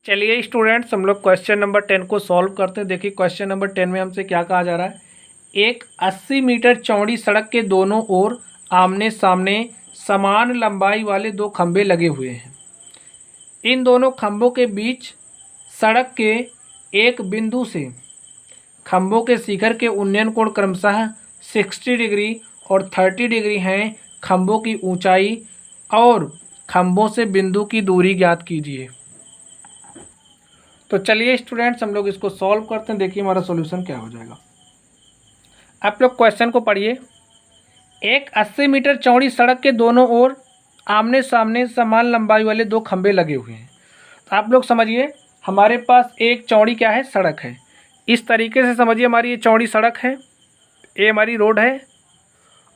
चलिए स्टूडेंट्स, हम लोग क्वेश्चन नंबर 10 को सॉल्व करते हैं। देखिए क्वेश्चन नंबर 10 में हमसे क्या कहा जा रहा है। एक 80 मीटर चौड़ी सड़क के दोनों ओर आमने सामने समान लंबाई वाले दो खंभे लगे हुए हैं। इन दोनों खंभों के बीच सड़क के एक बिंदु से खंभों के शिखर के उन्नयन कोण क्रमशः 60 डिग्री और 30 डिग्री हैं। खंभों की ऊंचाई और खंभों से बिंदु की दूरी ज्ञात कीजिए। तो चलिए स्टूडेंट्स, हम लोग इसको सॉल्व करते हैं। देखिए हमारा सॉल्यूशन क्या हो जाएगा। आप लोग क्वेश्चन को पढ़िए। एक 80 मीटर चौड़ी सड़क के दोनों ओर आमने सामने समान लंबाई वाले दो खंभे लगे हुए हैं। तो आप लोग समझिए, हमारे पास एक चौड़ी क्या है, सड़क है। इस तरीके से समझिए, हमारी ये चौड़ी सड़क है, ये हमारी रोड है,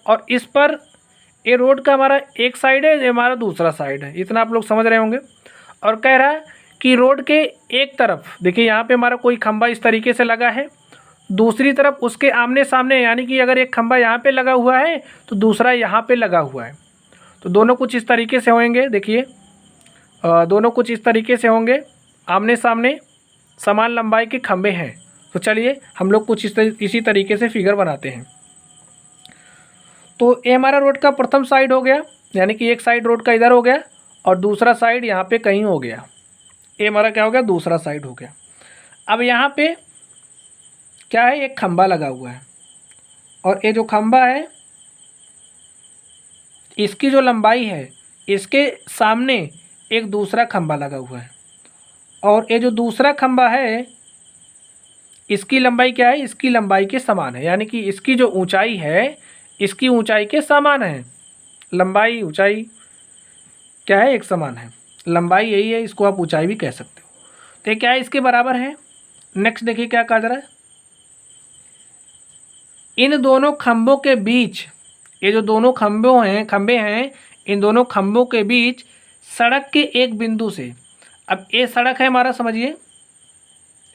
और इस पर ये रोड का हमारा एक साइड है, ये हमारा दूसरा साइड है। इतना आप लोग समझ रहे होंगे। और कह रहा है कि रोड के एक तरफ देखिए, यहाँ पे हमारा कोई खंभा इस तरीके से लगा है, दूसरी तरफ उसके आमने सामने, यानी कि अगर एक खंभा यहाँ पे लगा हुआ है तो दूसरा यहाँ पे लगा हुआ है। तो दोनों कुछ इस तरीके से होंगे। देखिए दोनों कुछ इस तरीके से होंगे, आमने सामने समान लंबाई के खंभे हैं। तो चलिए हम लोग कुछ इसी तरीके से फिगर बनाते हैं। तो ये हमारा रोड का प्रथम साइड हो गया, यानी कि एक साइड रोड का इधर हो गया और दूसरा साइड यहाँ पे कहीं हो गया। ये हमारा क्या हो गया, दूसरा साइड हो गया। अब यहाँ पे क्या है, एक खंभा लगा हुआ है, और ये जो खंभा है इसकी जो लंबाई है, इसके सामने एक दूसरा खंभा लगा हुआ है, और ये जो दूसरा खंभा है इसकी लंबाई क्या है, इसकी लंबाई के समान है। यानी कि इसकी जो ऊंचाई है इसकी ऊंचाई के समान है। लंबाई ऊंचाई क्या है, एक समान है। लंबाई यही है, इसको आप ऊंचाई भी कह सकते हो। तो ये क्या है, इसके बराबर है। नेक्स्ट देखिए क्या कहा जा रहा है। इन दोनों खंभों के बीच, ये जो दोनों खंभे हैं, इन दोनों खंभों के बीच सड़क के एक बिंदु से, अब ये सड़क है हमारा, समझिए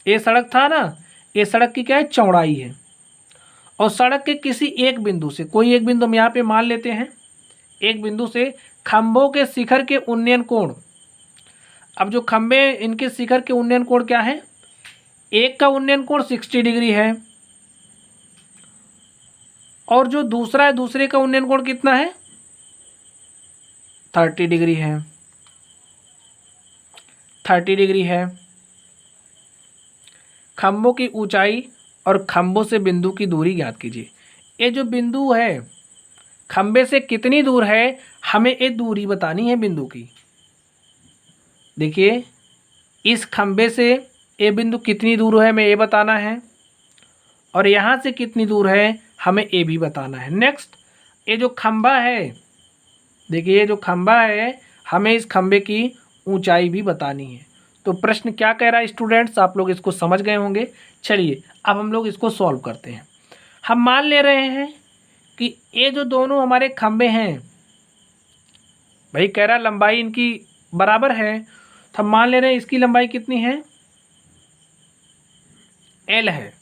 ये सड़क था ना, ये सड़क की क्या है, चौड़ाई है। और सड़क के किसी एक बिंदु से, कोई एक बिंदु हम यहाँ पे मान लेते हैं, एक बिंदु से खंभों के शिखर के उन्नयन कोण। अब जो खंभे, इनके शिखर के उन्नयन कोण क्या है, एक का उन्नयन कोण 60 डिग्री है, और जो दूसरा है दूसरे का उन्नयन कोण कितना है, 30 डिग्री है। 30 डिग्री है। खंभों की ऊंचाई और खंभों से बिंदु की दूरी ज्ञात कीजिए। ये जो बिंदु है खंभे से कितनी दूर है, हमें ये दूरी बतानी है बिंदु की। देखिए इस खंभे से ये बिंदु कितनी दूर है, हमें ये बताना है, और यहाँ से कितनी दूर है हमें ये भी बताना है। नेक्स्ट, ये जो खंभा है, देखिए ये जो खंभा है, हमें इस खंभे की ऊंचाई भी बतानी है। तो प्रश्न क्या कह रहा है स्टूडेंट्स, आप लोग इसको समझ गए होंगे। चलिए अब हम लोग इसको सॉल्व करते हैं। हम मान ले रहे हैं कि ये जो दोनों हमारे खंभे हैं, भाई कह रहा लंबाई इनकी बराबर है, तो हम मान ले रहे हैं इसकी लंबाई कितनी है, एल है।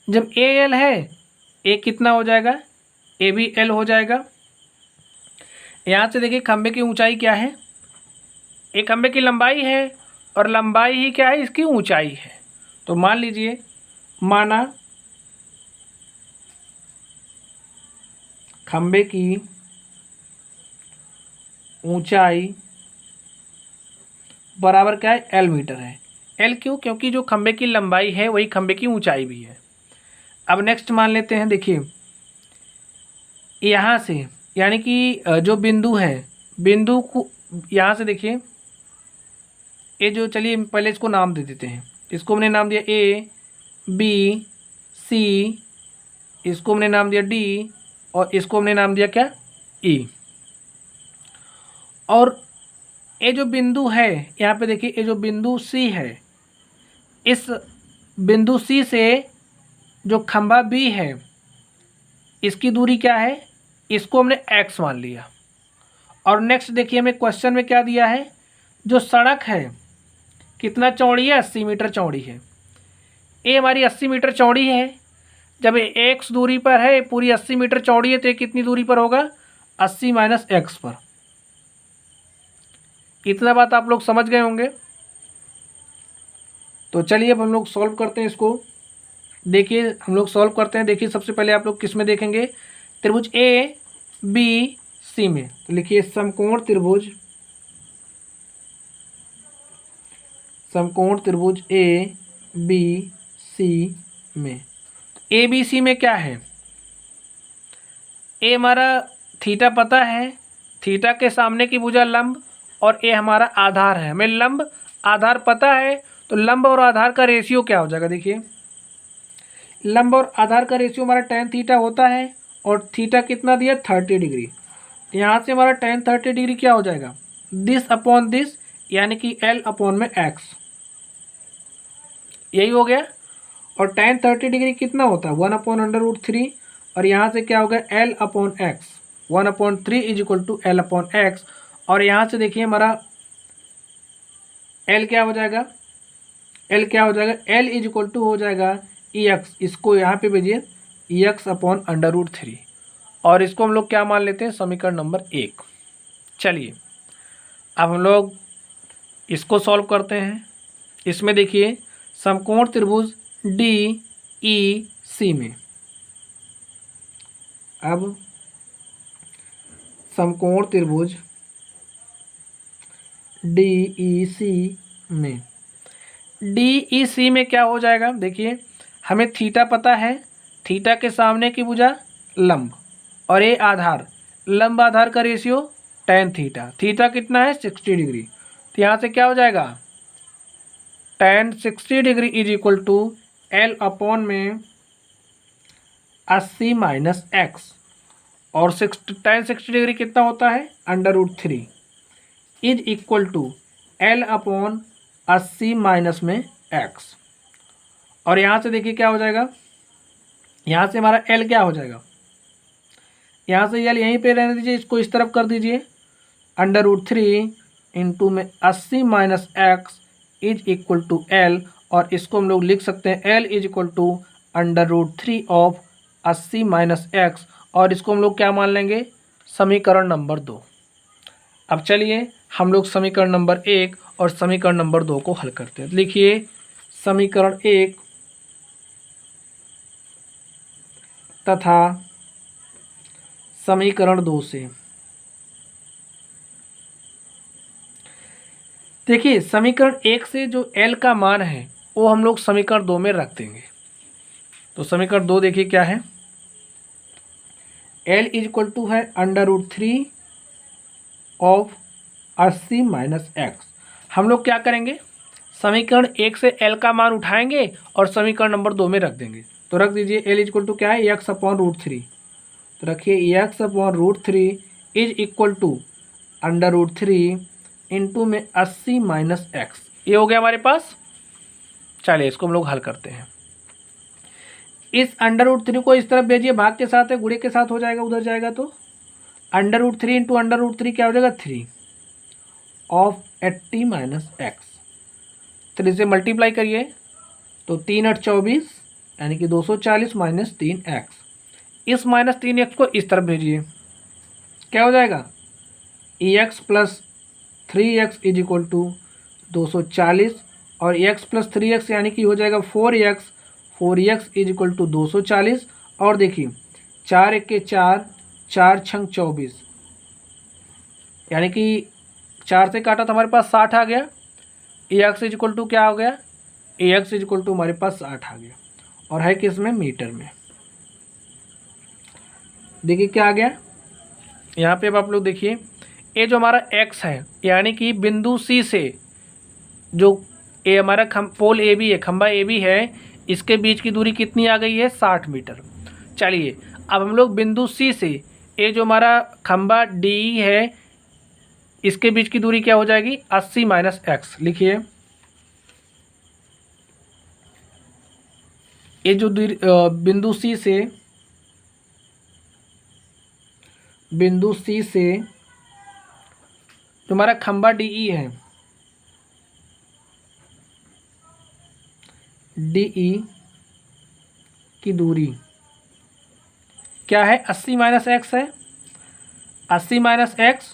जब ए एल है, ए कितना हो जाएगा, ए भी एल हो जाएगा। यहाँ से देखिए खंभे की ऊंचाई क्या है, एक खंभे की लंबाई है और लंबाई ही क्या है, इसकी ऊंचाई है। तो मान लीजिए, माना खंभे की ऊंचाई बराबर क्या है, एल मीटर है। एल क्यों, क्योंकि जो खंभे की लंबाई है वही खंभे की ऊंचाई भी है। अब नेक्स्ट मान लेते हैं, देखिए यहाँ से, यानी कि जो बिंदु है, बिंदु को यहाँ से देखिए, ये जो, चलिए पहले इसको नाम दे देते हैं। इसको हमने नाम दिया ए, बी, सी, इसको हमने नाम दिया डी, और इसको हमने नाम दिया क्या, ई। और ये जो बिंदु है यहाँ पे देखिए, ये जो बिंदु सी है, इस बिंदु सी से जो खंभा बी है इसकी दूरी क्या है, इसको हमने x मान लिया। और नेक्स्ट देखिए हमें क्वेश्चन में क्या दिया है, जो सड़क है कितना चौड़ी है, 80 मीटर चौड़ी है। ये हमारी 80 मीटर चौड़ी है। जब ये x दूरी पर है, पूरी 80 मीटर चौड़ी है, तो ये कितनी दूरी पर होगा, 80 माइनस x पर। इतना बात आप लोग समझ गए होंगे। तो चलिए अब हम लोग सॉल्व करते हैं इसको। देखिए हम लोग सॉल्व करते हैं। देखिए सबसे पहले आप लोग किस में देखेंगे, त्रिभुज ए बी सी में। तो लिखिए समकोण त्रिभुज ए बी सी में। ए बी सी में क्या है, ए हमारा थीटा पता है, थीटा के सामने की भुजा लंब, और ए हमारा आधार है। हमें लंब आधार पता है, तो लंब और आधार का रेशियो क्या हो जाएगा। देखिए लंब और आधार का रेशियो हमारा tan थीटा होता है, और थीटा कितना दिया 30 डिग्री। यहाँ से हमारा tan 30 डिग्री क्या हो जाएगा, दिस अपॉन दिस, यानी कि L अपॉन में x, यही हो गया। और tan 30 डिग्री कितना होता है 1/√3, और यहाँ से क्या हो गया L upon x, 1/3 is equal to L upon x. और यहाँ से देखिए हमारा L क्या हो जाएगा, L इज इक्वल टू हो जाएगा EX, इसको यहाँ पे भेजिए EX अपॉन √3, और इसको हम लोग क्या मान लेते हैं, समीकरण नंबर 1। चलिए अब हम लोग इसको सॉल्व करते हैं। इसमें देखिए समकोण त्रिभुज DEC में, अब समकोण त्रिभुज DEC में, DEC में क्या हो जाएगा, देखिए हमें थीटा पता है, थीटा के सामने की भुजा लंब, और ये आधार, लंब आधार का रेशियो tan थीटा, थीटा कितना है 60 डिग्री। तो यहाँ से क्या हो जाएगा tan 60 degree is equal to L upon में 80 माइनस एक्स, और tan 60 डिग्री कितना होता है √3 is equal to L upon 80 minus में एक्स। और यहाँ से देखिए क्या हो जाएगा, यहाँ से हमारा L क्या हो जाएगा, यहाँ से L यहीं पे रहने दीजिए, इसको इस तरफ कर दीजिए, √3 इंटू में 80 minus x is equal to L, और इसको हम लोग लिख सकते हैं L is equal to √3 of 80 minus x, और इसको हम लोग क्या मान लेंगे, समीकरण नंबर 2। अब चलिए हम लोग समीकरण नंबर 1 और समीकरण नंबर 2 को हल करते हैं। लिखिए समीकरण 1 तथा समीकरण 2 से। देखिए समीकरण 1 से जो L का मान है वो हम लोग समीकरण 2 में रख देंगे। तो समीकरण 2 देखिए क्या है, L इज इक्वल टू है √3 ऑफ 80 माइनस एक्स। हम लोग क्या करेंगे, समीकरण 1 से L का मान उठाएंगे और समीकरण नंबर 2 में रख देंगे। तो रख दीजिए L इज इक्वल टू क्या है x अपॉन √3, तो रखिए x upon √3 is equal to √3 into में 80 माइनस एक्स, ये हो गया हमारे पास। चलिए इसको हम लोग हल करते हैं। इस √3 को इस तरफ भेजिए, भाग के साथ है, गुणे के साथ हो जाएगा, उधर जाएगा तो √3 इंटू √3 क्या हो जाएगा 3 ऑफ 80 माइनस एक्स। 3 से मल्टीप्लाई करिए तो 3 8 24, यानी कि 240 माइनस 3x। इस माइनस 3x को इस तरफ भेजिए, क्या हो जाएगा EX plus 3x is equal to 240, और x प्लस 3x यानी कि हो जाएगा 4x इज इक्वल टू 240। और देखिए 4 1 के 4, 4 छंग 24, यानी कि 4 से काटा तो हमारे पास 60 आ गया। EX इज इक्वल टू क्या हो गया, EX इज इक्वल टू हमारे पास 60 आ गया, और है किस में, मीटर में। देखिए क्या आ गया यहाँ पे, अब आप लोग देखिए ये जो हमारा x है, यानी कि बिंदु C से जो ये हमारा पोल ए बी है, खंबा ए बी है, इसके बीच की दूरी कितनी आ गई है 60 मीटर। चलिए अब हम लोग बिंदु C से ये जो हमारा खंबा डी है, इसके बीच की दूरी क्या हो जाएगी 80 माइनस एक्स। लिखिए ये जो बिंदु C से जो हमारा खंबा DE है, DE की दूरी क्या है 80 माइनस एक्स है, 80 माइनस एक्स,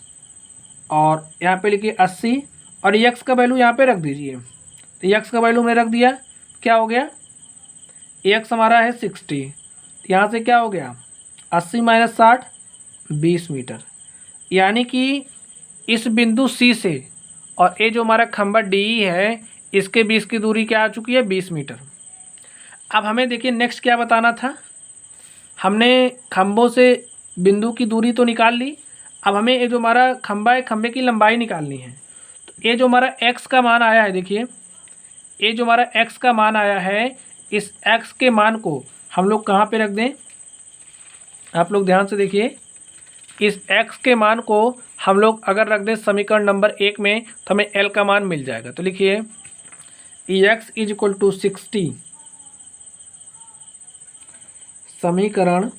और यहाँ पे लिखिए 80, और एक्स का वैल्यू यहाँ पे रख दीजिए तो एक्स का वैल्यू मैंने रख दिया, क्या हो गया, एक्स हमारा है 60, यहाँ से क्या हो गया 80 माइनस 60 20 मीटर। यानी कि इस बिंदु सी से और ये जो हमारा खंबा डी है इसके बीच की दूरी क्या आ चुकी है 20 मीटर। अब हमें देखिए नेक्स्ट क्या बताना था, हमने खंभों से बिंदु की दूरी तो निकाल ली, अब हमें ये जो हमारा खंबा है खंबे की लंबाई निकालनी है। तो ये जो हमारा x का मान आया है, देखिए ये जो हमारा x का मान आया है, इस x के मान को हम लोग कहाँ पे रख दें, आप लोग ध्यान से देखिए, इस x के मान को हम लोग अगर रख दें समीकरण नंबर 1 में तो हमें l का मान मिल जाएगा। तो लिखिए x इज इक्वल टू 60, समीकरण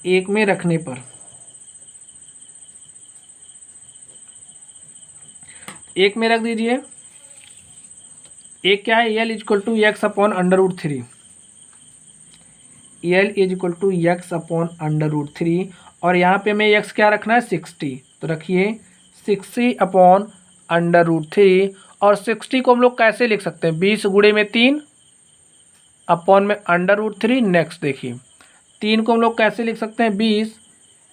1 में रखने पर एक में रख दीजिए, एक क्या है L is equal to x upon under root 3, L is equal to x upon under root 3, और यहाँ पे हमें एक्स क्या रखना है 60, तो रखिए 60 अपॉन अंडर रूट 3, और 60 को हम लोग कैसे लिख सकते हैं 20 गुणे में 3 अपॉन में अंडर रूट 3। नेक्स्ट देखिए 3 को हम लोग कैसे लिख सकते हैं 20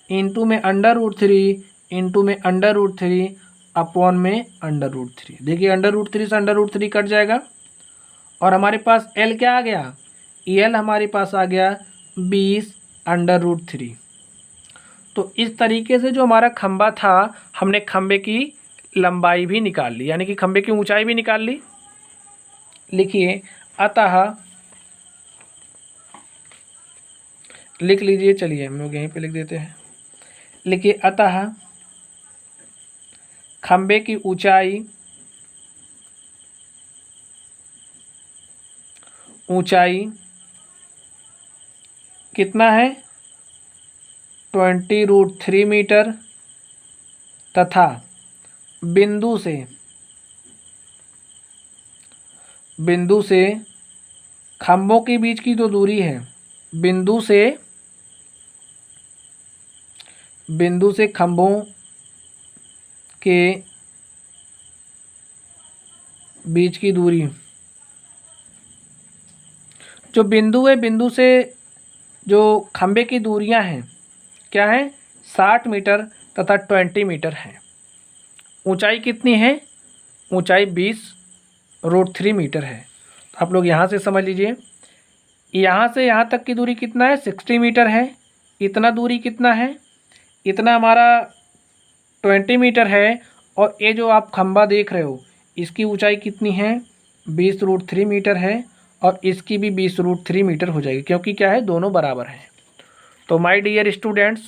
इंटू में अंडर रूट 3 इंटू में अंडर रूट 3 अपॉन में अंडर रूट 3। देखिए अंडर रूट 3 से अंडर रूट 3 कट जाएगा और हमारे पास एल क्या आ गया, एल हमारे पास आ गया 20 अंडर रूट 3। तो इस तरीके से जो हमारा खंबा था हमने खंबे की लंबाई भी निकाल ली, यानी कि खंबे की ऊंचाई भी निकाल ली। लिखिए अतः, लिख लीजिए, चलिए हम लोग यहीं पे लिख देते हैं, लिखिए अतः खंबे की ऊंचाई कितना है 20√3 मीटर, तथा बिंदु से खंभों के बीच की जो दूरी है, बिंदु से खंभों के बीच की दूरी, जो बिंदु है बिंदु से जो खंबे की दूरियां हैं क्या है 60 मीटर तथा 20 मीटर है। ऊंचाई कितनी है, ऊंचाई 20√3 मीटर है। तो आप लोग यहाँ से समझ लीजिए, यहाँ से यहाँ तक की दूरी कितना है 60 मीटर है, इतना दूरी कितना है, इतना हमारा 20 मीटर है, और ये जो आप खंबा देख रहे हो इसकी ऊंचाई कितनी है 20√3 मीटर है, और इसकी भी 20√3 मीटर हो जाएगी, क्योंकि क्या है दोनों बराबर हैं। तो माय डियर स्टूडेंट्स,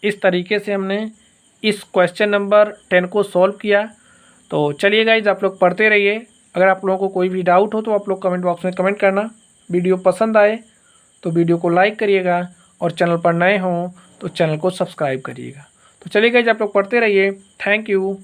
इस तरीके से हमने इस क्वेश्चन नंबर 10 को सॉल्व किया। तो चलिए गाइज आप लोग पढ़ते रहिए, अगर आप लोगों को कोई भी डाउट हो तो आप लोग कमेंट बॉक्स में कमेंट करना। वीडियो पसंद आए तो वीडियो को लाइक करिएगा, और चैनल पर नए हों तो चैनल को सब्सक्राइब करिएगा। तो चलिए गाइज आप लोग पढ़ते रहिए। Thank you.